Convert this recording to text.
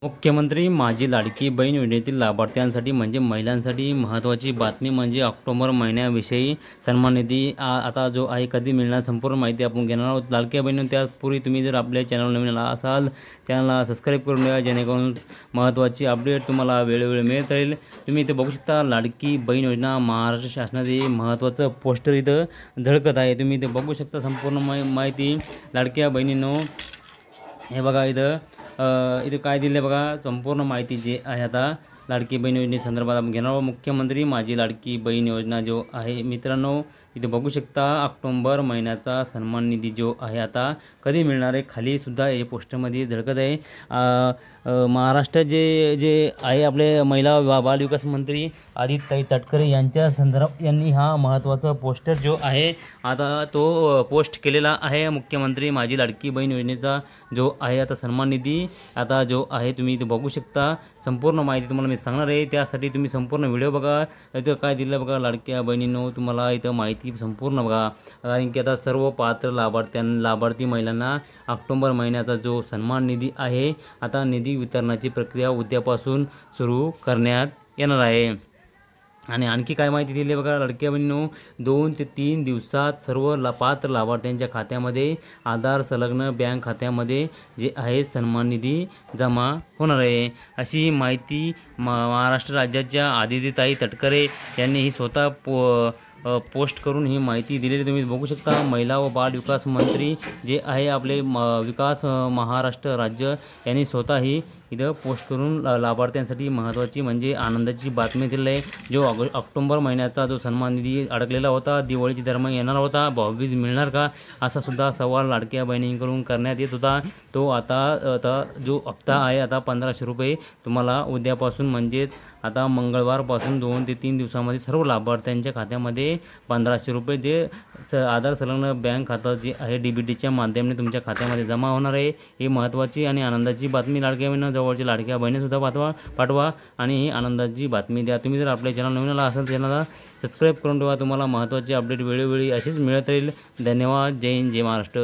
मुख्यमंत्री माझी लाडकी बहीण योजनेतील लाभार्थ्यांसाठी म्हणजे महिलांसाठी महत्त्वाची बातमी म्हणजे ऑक्टोबर महिन्याविषयी सन्मान निधी आता जो आहे कधी मिळणार संपूर्ण माहिती आपण घेणार आहोत. लाडक्या बहिणी त्यापूर्वी तुम्ही जर आपल्या चॅनल नवीन आला असाल चॅनलला सबस्क्राईब करून द्या जेणेकरून महत्त्वाची अपडेट तुम्हाला वेळोवेळी मिळत राहील. तुम्ही इथे बघू शकता लाडकी बहीण योजना महाराष्ट्र शासनाचे महत्त्वाचं पोस्टर इथं झळकत आहे. तुम्ही इथे बघू शकता संपूर्ण माहिती. लाडक्या बहिणींनो हे बघा इथं काय दिले बघा संपूर्ण माहिती जे आहे आता लाडकी बहीण योजनेसंदर्भात आपण घेणार आहोत. मुख्यमंत्री माझी लाडकी बहीण योजना जो आहे मित्रांनो इथे बघू शकता ऑक्टोबर महिन्याचा सन्मान निधी जो आहे आता कधी मिळणार आहे खाली सुद्धा हे पोस्टरमध्ये झळकत आहे. महाराष्ट्र जे आहे आपले महिला बाल विकास मंत्री आदित्यताई तटकरे यांनी हा महत्त्वाचा पोस्टर जो आहे आता तो पोस्ट केलेला आहे. मुख्यमंत्री माझी लाडकी बहीण योजनेचा जो आहे आता सन्मान निधी आता जो आहे तुम्ही इथे बघू शकता. संपूर्ण माहिती तुम्हाला मी सांगणार आहे त्यासाठी तुम्ही संपूर्ण व्हिडिओ बघा. इथं काय दिलं बघा लाडक्या बहिणींनो तुम्हाला इथं माहिती संपूर्ण बघा कारण की आता सर्व पात्र लाभार्थी महिलांना ऑक्टोबर महिन्याचा जो सन्मान निधी आहे आता निधी वितरणाची प्रक्रिया उद्यापासून सुरू करण्यात येणार आहे. आणि आणखी काय माहिती दिली बघा लाडक्या बहिणींनो 2 ते 3 दिवसात सर्व पात्र लाभार्थ्यांच्या खात्यामध्ये आधार संलग्न बँक खात्यामध्ये जे आहे सन्मान निधी जमा होणार आहे अशी माहिती महाराष्ट्र राज्याच्या आदित्यताई तटकरे यांनी ही स्वतः पोस्ट करून ही माहिती दिलेली तुम्ही बघू शकता. महिला व बाल विकास मंत्री जे आहे आपले विकास महाराष्ट्र राज्य यांनी स्वतः ही इथं पोस्ट करून लाभार्थ्यांसाठी महत्त्वाची म्हणजे आनंदाची बातमी दिली आहे. जो ऑक्टोबर महिन्याचा जो सन्मान निधी अडकलेला होता दिवाळीच्या दरम्यान येणार होता भाऊबीज मिळणार का असा सुद्धा सवाल लाडक्या बहिणींकडून करण्यात येत होता. तो आता जो हप्ता आहे आता 1500 रुपये तुम्हाला उद्यापासून म्हणजेच आता मंगळवारपासून 2 ते 3 दिवसामध्ये सर्व लाभार्थ्यांच्या खात्यामध्ये 1500 रुपये जे आधार संलग्न बँक खातं जे आहे DBTच्या माध्यमाने तुमच्या खात्यामध्ये जमा होणार आहे. ही महत्त्वाची आणि आनंदाची बातमी लाडक्या बहिणींना जवळच्या लाडक्या बहिणीसुद्धा पाठवा आणि ही आनंदाची बातमी द्या. तुम्ही जर आपल्या चॅनल नवीन आला असेल चॅनलला सबस्क्राईब करून ठेवा. तुम्हाला महत्त्वाची अपडेट वेळोवेळी अशीच मिळत राहील. धन्यवाद. जय हिंद जय महाराष्ट्र.